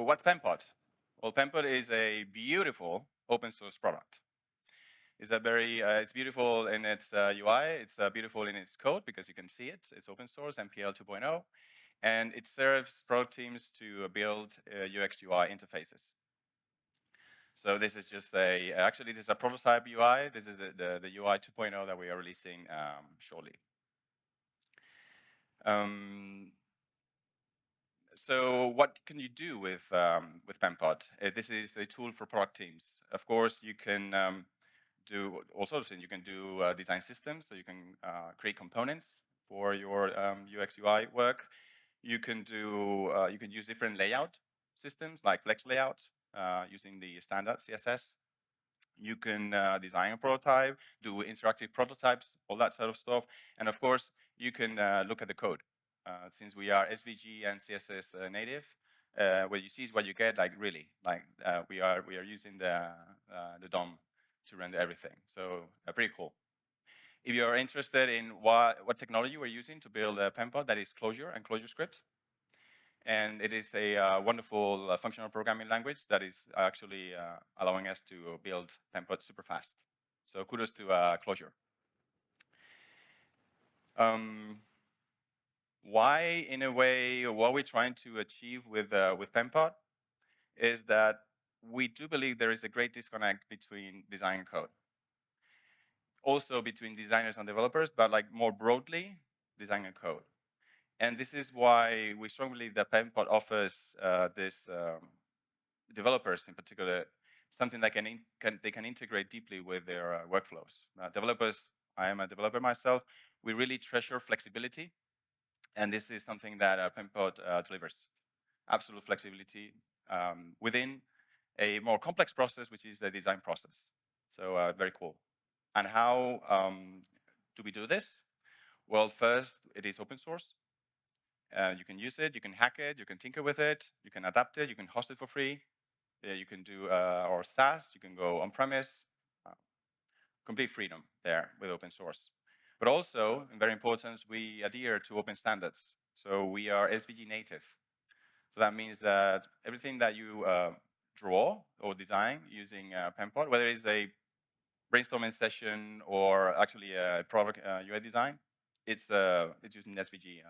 what's Penpot? Well, Penpot is a beautiful open source product. It's beautiful in its UI. It's beautiful in its code because you can see it. It's open source, MPL 2.0, and it serves product teams to build UX UI interfaces. So this is just actually this is a prototype UI. This is the UI 2.0 that we are releasing shortly. So what can you do with Penpot? This is a tool for product teams. Of course, you can do all sorts of things. You can do design systems, so you can create components for your UX UI work. You can use different layout systems like Flex Layout using the standard CSS. You can design a prototype, do interactive prototypes, all that sort of stuff. And of course, you can look at the code. Since we are SVG and CSS native, what you see is what you get. Like really, like we are using the DOM to render everything. So pretty cool. If you are interested in what technology we're using to build a Penpot, that is Clojure and ClojureScript. And it is a wonderful functional programming language that is actually allowing us to build Penpot super fast. So kudos to Clojure. Why, in a way, what we're trying to achieve with Penpot is that we do believe there is a great disconnect between design and code. Also between designers and developers, but like more broadly, design and code. And this is why we strongly believe that Penpot offers this developers in particular something that they can integrate deeply with their workflows. Developers, I am a developer myself, we really treasure flexibility, and this is something that Penpot delivers. Absolute flexibility within a more complex process, which is the design process. So very cool. And how do we do this? Well, first, it is open source. You can use it, you can hack it, you can tinker with it, you can adapt it, you can host it for free. You can do or SaaS, you can go on-premise, complete freedom there with open source. But also, and very important, we adhere to open standards. So we are SVG native. So that means that everything that you draw or design using Penpot, whether it's a brainstorming session or actually a product UI design, it's using SVG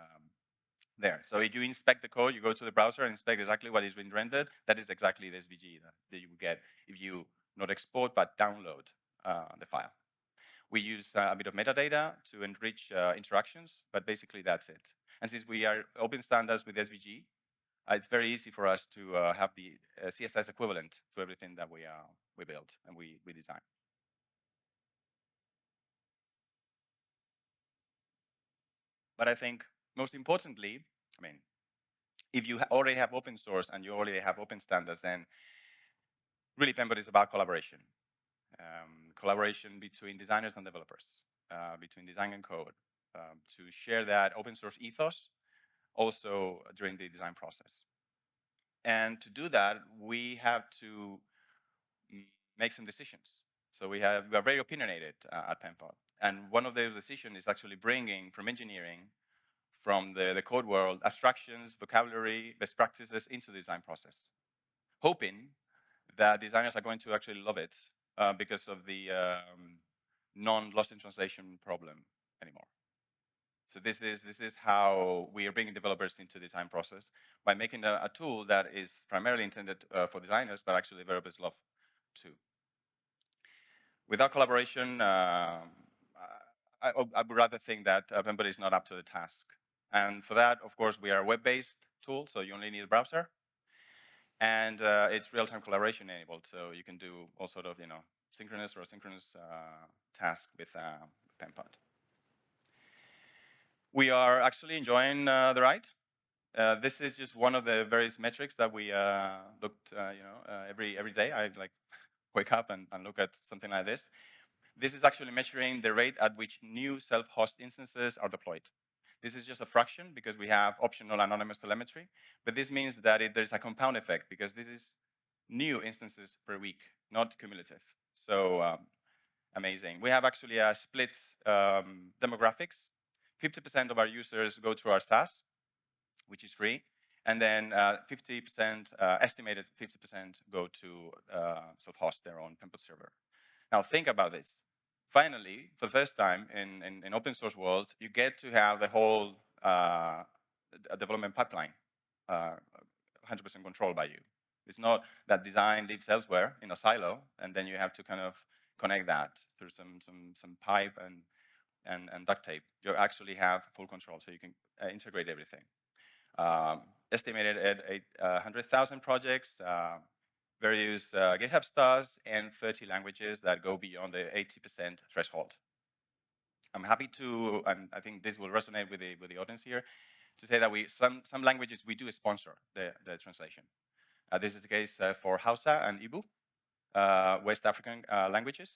there. So if you inspect the code, you go to the browser and inspect exactly what is being rendered, that is exactly the SVG that you would get if you not export but download the file. We use a bit of metadata to enrich interactions, but basically that's it. And since we are open standards with SVG, it's very easy for us to have the CSS equivalent to everything that we build and we design. But I think most importantly, I mean, if you already have open source and you already have open standards, then really Penpot is about collaboration. Collaboration between designers and developers, between design and code, to share that open source ethos also during the design process. And to do that, we have to make some decisions. So we are very opinionated at Penpot. And one of those decisions is actually bringing from engineering, from the code world, abstractions, vocabulary, best practices into the design process, hoping that designers are going to actually love it because of the non-lost in translation problem anymore. So this is how we are bringing developers into the design process by making a tool that is primarily intended for designers, but actually developers love too. Without collaboration, I would rather think that Penpot is not up to the task. And for that, of course, we are a web-based tool, so you only need a browser. And it's real-time collaboration enabled, so you can do all sort of, synchronous or asynchronous tasks with Penpot. We are actually enjoying the ride. This is just one of the various metrics that we looked, every day. I like wake up and look at something like this. This is actually measuring the rate at which new self-host instances are deployed. This is just a fraction because we have optional anonymous telemetry, but this means that there's a compound effect because this is new instances per week, not cumulative. So amazing. We have actually a split demographics. 50% of our users go through our SaaS, which is free, and then 50%, estimated 50% go to self-host their own Penpot server. Now think about this. Finally, for the first time in open source world, you get to have the whole development pipeline 100% controlled by you. It's not that design lives elsewhere in a silo, and then you have to kind of connect that through some pipe and duct tape. You actually have full control, so you can integrate everything. Estimated at 100,000 projects, various GitHub stars, and 30 languages that go beyond the 80% threshold. I'm happy to, and I think this will resonate with the audience here, to say that some languages we do sponsor the translation. This is the case for Hausa and Ibu, West African languages,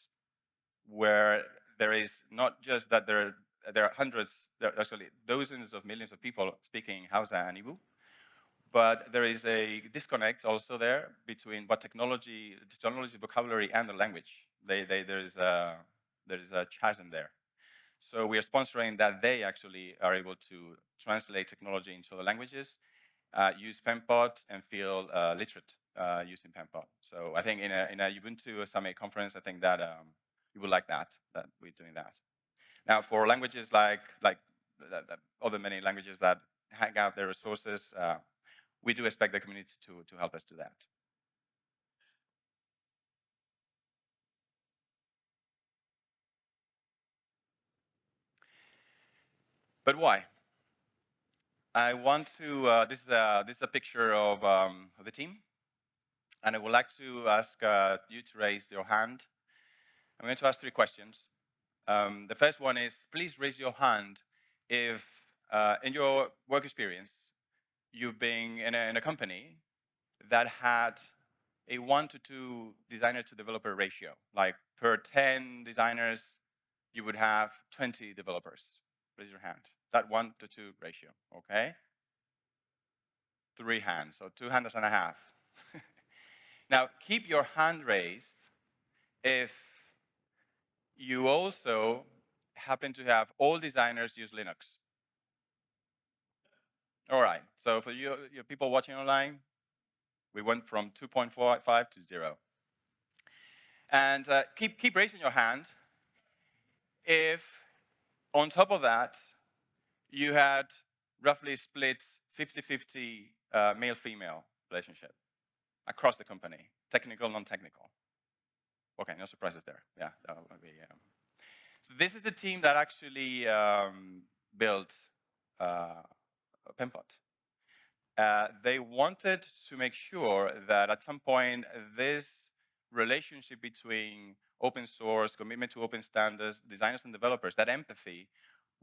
where there is not just that there are hundreds, there are actually dozens of millions of people speaking Hausa and Ibu, but there is a disconnect also there between what technology vocabulary, and the language. There is a chasm there. So we are sponsoring that they actually are able to translate technology into the languages, use Penpot, and feel literate using Penpot. So I think in a Ubuntu Summit conference, I think that you would like that we're doing that. Now, for languages like other many languages that hang out their resources, we do expect the community to help us do that. But why? I want to, this is a picture of the team, and I would like to ask you to raise your hand. I'm going to ask 3 questions. The first one is, please raise your hand if in your work experience, you've been in a company that had a 1 to 2 designer to developer ratio. Like per 10 designers, you would have 20 developers. Raise your hand. That 1 to 2 ratio, okay? 3 hands, so 2 hands and a half. Now, keep your hand raised if you also happen to have all designers use Linux. All right, so for you people watching online, we went from 2.45 to 0. And keep raising your hand if, on top of that, you had roughly split 50-50 male-female relationship across the company, technical, non-technical. Okay, no surprises there. Yeah, that would be, So this is the team that actually built Penpot. They wanted to make sure that at some point this relationship between open source, commitment to open standards, designers and developers, that empathy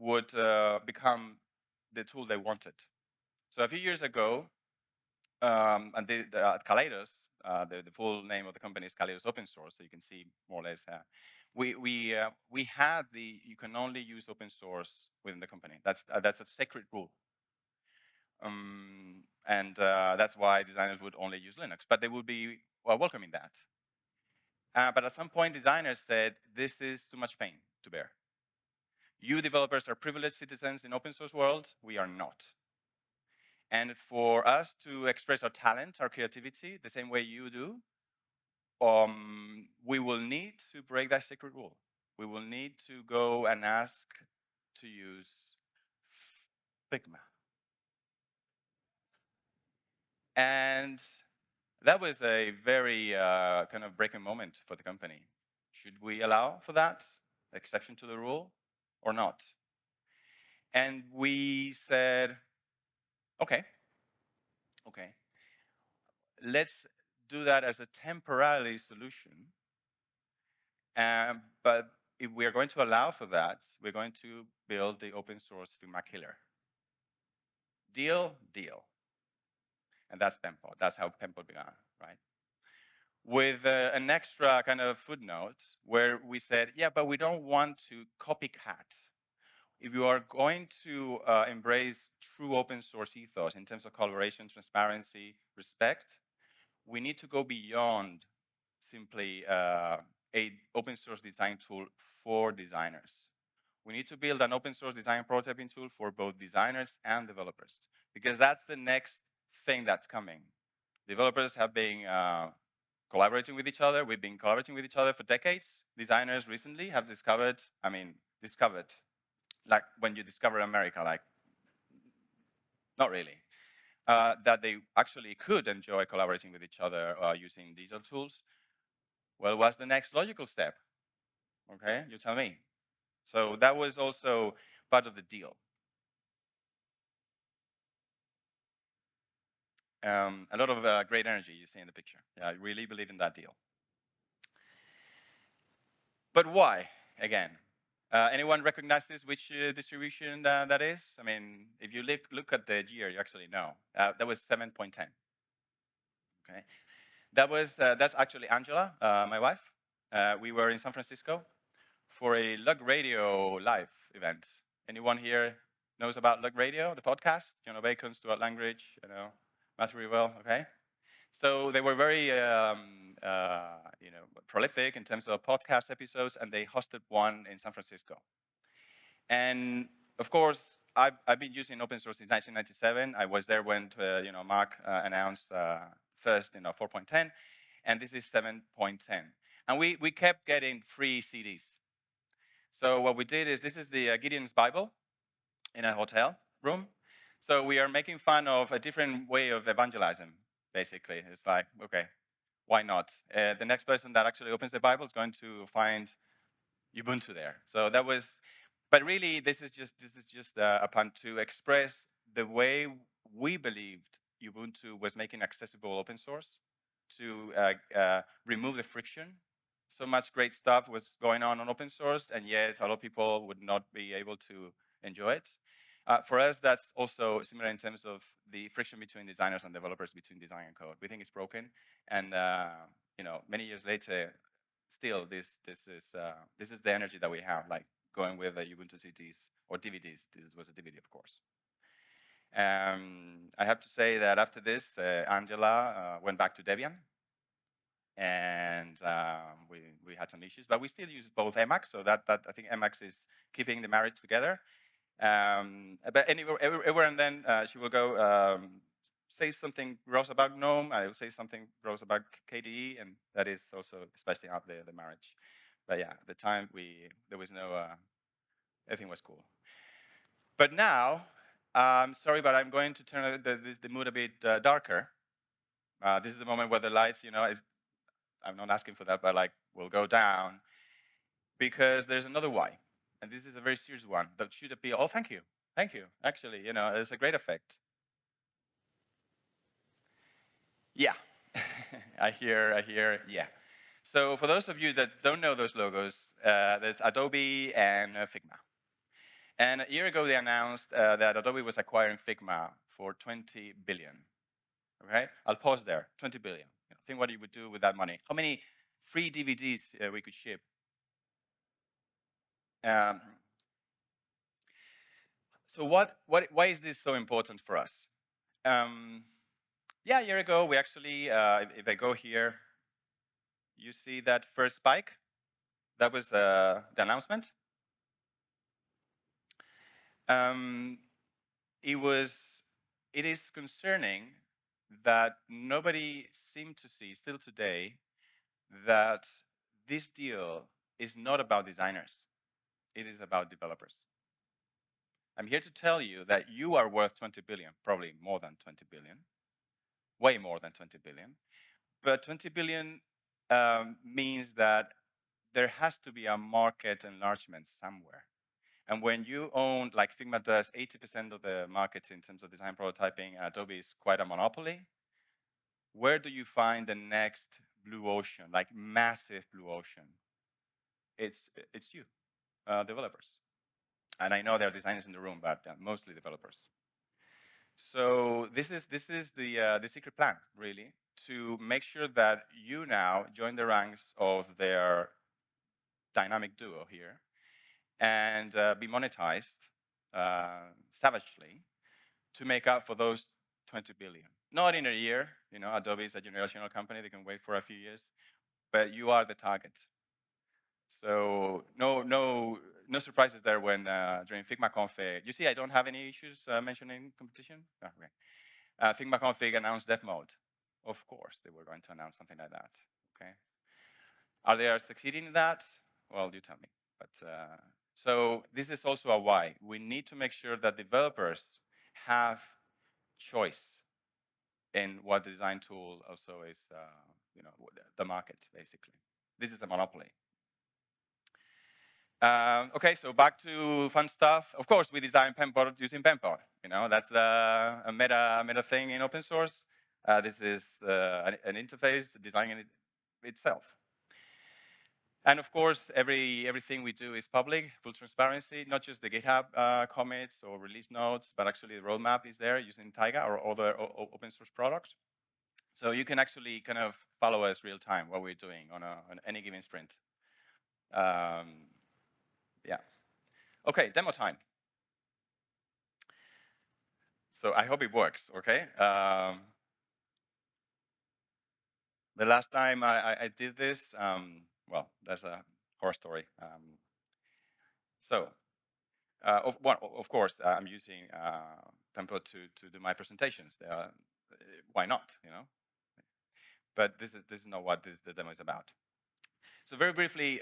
would become the tool they wanted. So a few years ago, and at Kaleidos, the full name of the company is Kaleidos Open Source, so you can see more or less. We had you can only use open source within the company. That's a sacred rule. And that's why designers would only use Linux, but they would be welcoming that. But at some point, designers said, this is too much pain to bear. You developers are privileged citizens in open source world, we are not. And for us to express our talent, our creativity, the same way you do, we will need to break that sacred rule. We will need to go and ask to use Figma. And that was a very kind of breaking moment for the company. Should we allow for that, exception to the rule, or not? And we said, okay, let's do that as a temporary solution. But if we are going to allow for that, we're going to build the open source Figma killer. Deal, deal. And that's Penpot. That's how Penpot began, right? With an extra kind of footnote where we said, yeah, but we don't want to copycat. If you are going to embrace true open source ethos in terms of collaboration, transparency, respect, we need to go beyond simply a open source design tool for designers. We need to build an open source design prototyping tool for both designers and developers, because that's the next thing that's coming. Developers have been collaborating with each other. We've been collaborating with each other for decades. Designers recently have discovered, like when you discover America, like not really, that they actually could enjoy collaborating with each other using digital tools. Well, what's the next logical step? Okay, you tell me. So that was also part of the deal. A lot of great energy you see in the picture. Yeah, I really believe in that deal. But why, again? Anyone recognize this, which distribution that is? I mean, if you look at the year, you actually know. That was 7.10. Okay, that's actually Angela, my wife. We were in San Francisco for a Lug Radio live event. Anyone here knows about Lug Radio, the podcast? John O'Bacon, Stuart Langridge, Matthew Rewell, okay? So they were very, prolific in terms of podcast episodes, and they hosted one in San Francisco. And of course, I've been using open source since 1997. I was there when Mark announced first 4.10, and this is 7.10. And we kept getting free CDs. So what we did is, this is the Gideon's Bible in a hotel room. So we are making fun of a different way of evangelizing, basically. It's like, okay, why not? The next person that actually opens the Bible is going to find Ubuntu there. So that was, but really, this is just a plan to express the way we believed Ubuntu was making accessible open source, to remove the friction. So much great stuff was going on open source, and yet a lot of people would not be able to enjoy it. For us, that's also similar in terms of the friction between designers and developers, between design and code. We think it's broken, and many years later, still this is the energy that we have, like going with Ubuntu CDs or DVDs. This was a DVD, of course. I have to say that after this, Angela went back to Debian, and we had some issues, but we still use both Emacs, so that I think Emacs is keeping the marriage together. But anyway, everywhere and then she will go say something gross about GNOME. I will say something gross about KDE, and that is also spicing up the marriage. But yeah, at the time there was no everything was cool. But now, sorry, but I'm going to turn the mood a bit darker. This is the moment where the lights, I'm not asking for that, but like will go down, because there's another why. And this is a very serious one that should appeal. Oh, thank you. Thank you. Actually, it's a great effect. Yeah. I hear, yeah. So for those of you that don't know those logos, that's Adobe and Figma. And a year ago, they announced that Adobe was acquiring Figma for 20 billion. Okay? I'll pause there. 20 billion. Think what you would do with that money. How many free DVDs we could ship? So why is this so important for us? Yeah, a year ago, we actually, if I go here, you see that first spike? That was the announcement. It is concerning that nobody seemed to see, still today, that this deal is not about designers. It is about developers. I'm here to tell you that you are worth 20 billion, probably more than 20 billion, way more than 20 billion. But 20 billion means that there has to be a market enlargement somewhere. And when you own, like Figma does 80% of the market in terms of design prototyping, Adobe is quite a monopoly, where do you find the next blue ocean, like massive blue ocean? It's you, developers. And I know there are designers in the room, but mostly developers. So this is the secret plan, really, to make sure that you now join the ranks of their dynamic duo here and be monetized savagely to make up for those 20 billion. Not in a year, Adobe is a generational company, they can wait for a few years, but you are the target. So no surprises there when during Figma Conf, you see I don't have any issues mentioning competition? Oh, okay. Figma config announced dev mode. Of course, they were going to announce something like that. Okay. Are they succeeding in that? Well, you tell me. But so this is also a why. We need to make sure that developers have choice in what the design tool also is, the market, basically. This is a monopoly. Okay, so back to fun stuff. Of course, we design Penpot using Penpot. That's a meta thing in open source. This is an interface designing it itself. And of course, everything we do is public, full transparency, not just the GitHub commits or release notes, but actually the roadmap is there using Taiga or other open source products. So you can actually kind of follow us real time what we're doing on any given sprint. Yeah. Okay, demo time. So I hope it works, okay? The last time I did this, well, that's a horror story. Of course, I'm using Penpot to do my presentations. Why not, But this is not what the demo is about. So very briefly,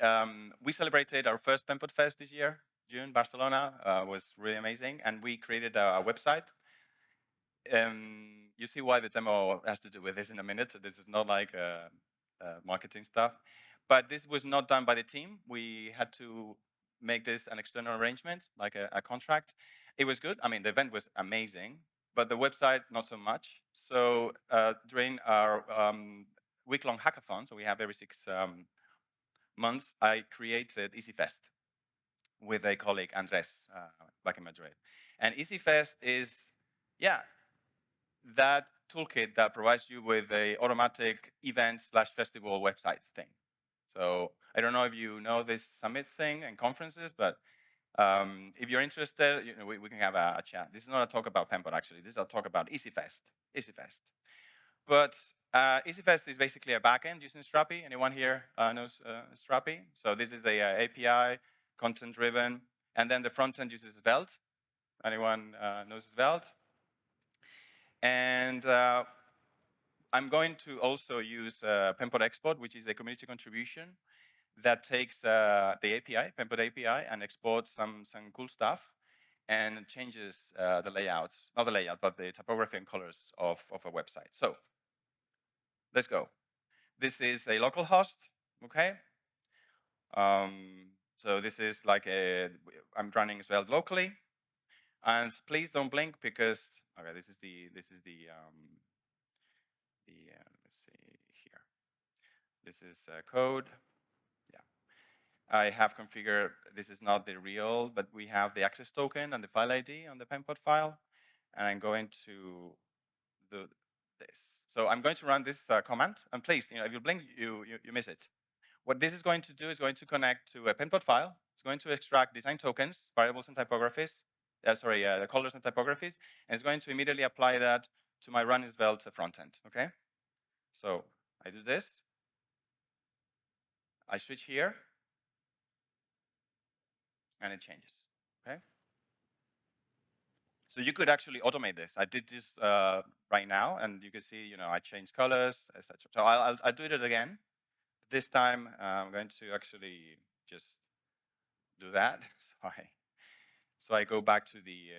we celebrated our first Penpot Fest this year, June, Barcelona. Was really amazing. And we created a website. You see why the demo has to do with this in a minute. So this is not like marketing stuff. But this was not done by the team. We had to make this an external arrangement, like a contract. It was good. I mean, the event was amazing, but the website, not so much. So during our week-long hackathon, so we have every 6 months, I created EasyFest with a colleague, Andres, back in Madrid. And EasyFest is, yeah, that toolkit that provides you with a automatic event/festival website thing. So I don't know if you know this summit thing and conferences, but if you're interested, we can have a chat. This is not a talk about Penpot, actually. This is a talk about EasyFest. EasyFest. But EasyFest is basically a backend using Strapi. Anyone here knows Strapi? So this is a API, content-driven, and then the front end uses Svelte. Anyone knows Svelte? And I'm going to also use Penpot Export, which is a community contribution that takes the API, Penpot API, and exports some cool stuff and changes the layouts, not the layout, but the typography and colors of a website. So let's go. This is a local host, okay? So this is like I'm running Svelte locally. And please don't blink because, okay, this is the let's see here. This is code. Yeah. I have configured, this is not the real, but we have the access token and the file ID on the Penpot file. And I'm going to do this. So I'm going to run this command. And please, if you blink, you miss it. What this is going to do is going to connect to a Penpot file. It's going to extract design tokens, variables and typographies, the colors and typographies, and it's going to immediately apply that to my run Svelte front end, okay? So I do this. I switch here, and it changes, okay? So you could actually automate this. I did this right now, and you can see, I changed colors, etc. So I'll do it again. This time, I'm going to actually just do that. So I go back to the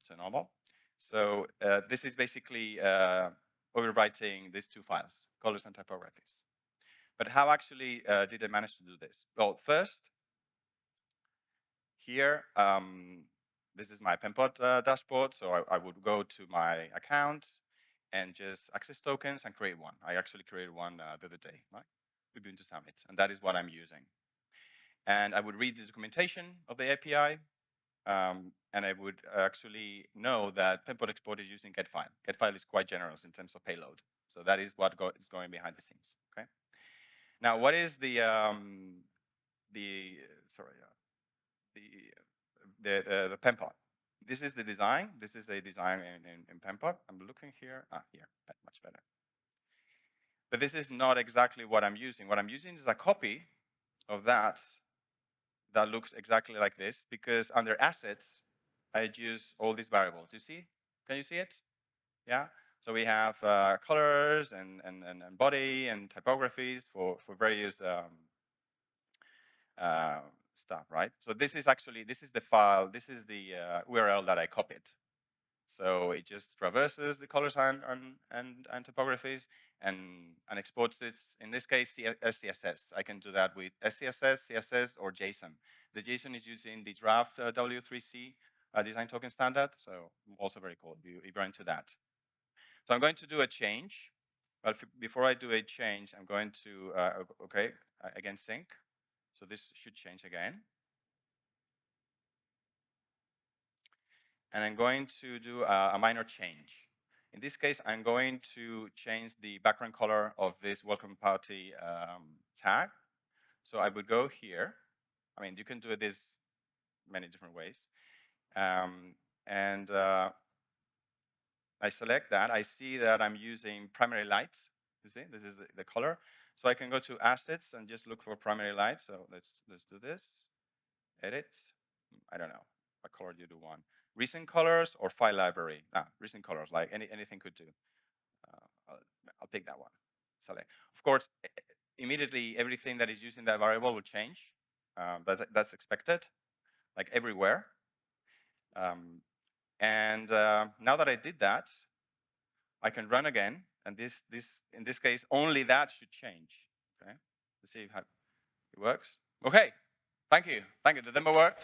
to normal. So this is basically overwriting these two files, colors and typographies. But how actually did I manage to do this? Well, first, here, this is my Penpot dashboard. So I would go to my account and just access tokens and create one. I actually created one the other day, right? Ubuntu Summit, and that is what I'm using. And I would read the documentation of the API, and I would actually know that Penpot export is using getFile. GetFile is quite generous in terms of payload. So that is what is going behind the scenes, okay? Now, what is the Penpot? This is the design. This is a design in Penpot. I'm looking here. Here, much better. But this is not exactly what I'm using. What I'm using is a copy of that looks exactly like this, because under assets, I use all these variables. You see? Can you see it? Yeah? So we have colors and body and typographies for various stuff, right? So this is actually, this is the file, this is the URL that I copied. So it just traverses the colors and typographies and exports it, in this case, SCSS. I can do that with SCSS, CSS, or JSON. The JSON is using the draft W3C design token standard, so also very cool if you're into that. So I'm going to do a change. But before I do a change, I'm going to, again, sync. So this should change again. And I'm going to do a minor change. In this case, I'm going to change the background color of this welcome party tag. So I would go here. I mean, you can do this many different ways. And I select that. I see that I'm using primary lights. You see, this is the color. So I can go to assets and just look for primary lights. So let's do this. Edit. I don't know what color do you want. Recent colors or file library? Recent colors, like anything could do. I'll pick that one. Select. Of course, immediately everything that is using that variable will change. That's expected, like everywhere. And now that I did that, I can run again, and in this case, only that should change. Okay, let's see how it works. Okay, thank you. The demo worked.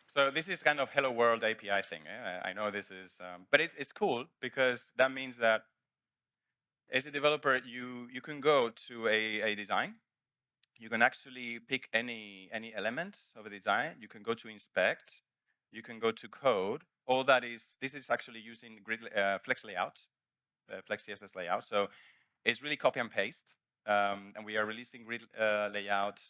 So this is kind of Hello World API thing. I know this is, but it's cool because that means that as a developer, you can go to a design. You can actually pick any element of a design. You can go to inspect. You can go to code. All that is, this is actually using grid Flex layout, Flex CSS layout. So it's really copy and paste. And we are releasing grid layout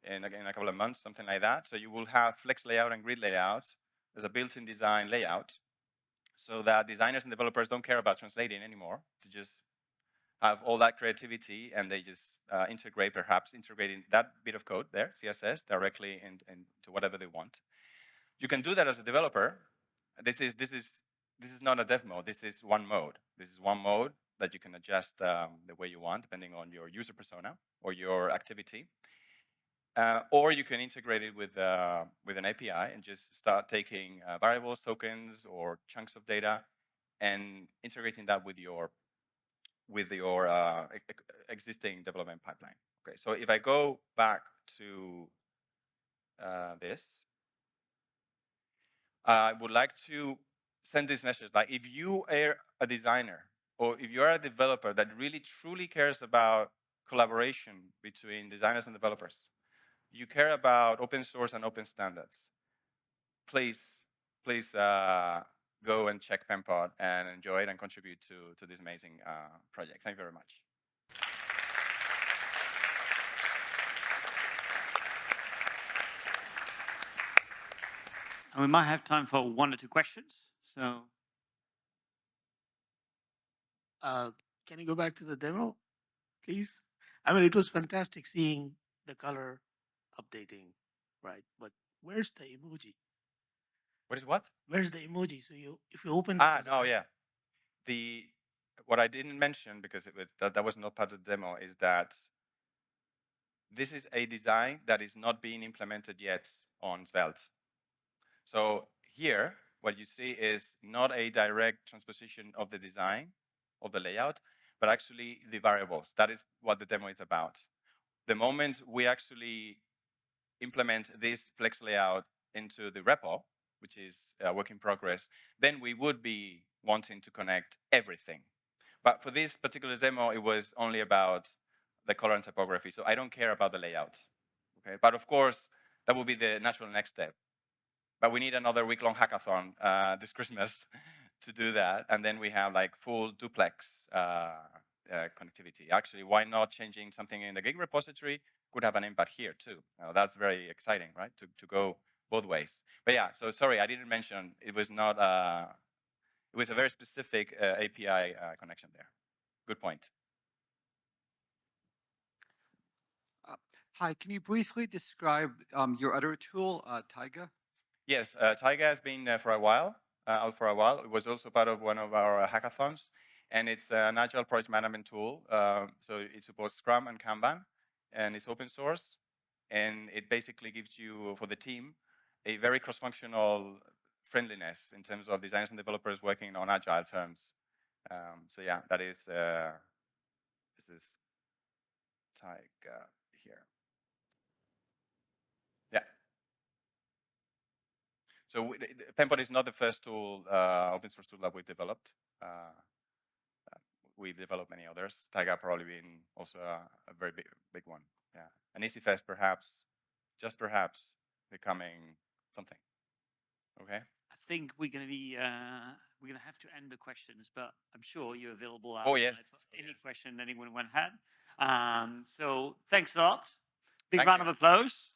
in a couple of months, something like that. So you will have Flex layout and grid layout as a built-in design layout, so that designers and developers don't care about translating anymore, to just have all that creativity, and they just perhaps integrating that bit of code there, CSS, directly into whatever they want. You can do that as a developer. This is not a dev mode. This is one mode. This is one mode that you can adjust the way you want, depending on your user persona or your activity. Or you can integrate it with an API and just start taking variables, tokens, or chunks of data, and integrating that with your existing development pipeline. Okay, so if I go back to this, I would like to send this message. Like, if you are a designer or if you are a developer that really truly cares about collaboration between designers and developers, you care about open source and open standards, please go and check Penpot and enjoy it and contribute to this amazing project. Thank you very much. And we might have time for one or two questions. So, can you go back to the demo, please? I mean, it was fantastic seeing the color updating, right? But where's the emoji? What is what? Where's the emoji? So if you open Oh yeah. What I didn't mention, because that was not part of the demo, is that this is a design that is not being implemented yet on Svelte. So here, what you see is not a direct transposition of the design, of the layout, but actually the variables. That is what the demo is about. The moment we actually implement this flex layout into the repo, which is a work in progress, then we would be wanting to connect everything. But for this particular demo, it was only about the color and typography, so I don't care about the layout. Okay, but of course, that will be the natural next step. But we need another week-long hackathon this Christmas to do that, and then we have like full duplex connectivity. Actually, why not changing something in the Gig repository could have an impact here too. That's very exciting, right? To go both ways. But yeah, so sorry, I didn't mention it was not. It was a very specific API connection there. Good point. Hi, can you briefly describe your other tool, Taiga? Yes, Taiga has been for a while, out for a while. It was also part of one of our hackathons, and it's an agile project management tool. So it supports Scrum and Kanban, and it's open source, and it basically gives you, for the team, a very cross-functional friendliness in terms of designers and developers working on agile terms. So yeah, that is this is Taiga here. Yeah. So Penpot is not the first tool, open source tool that we've developed. We've developed many others. Taiga probably being also a very big one. Yeah, and EasyFest perhaps, just perhaps, becoming something. Okay. I think we're going to have to end the questions, but I'm sure you're available Oh yes. for any question anyone had. So thanks a lot. Big Thank round you. of applause.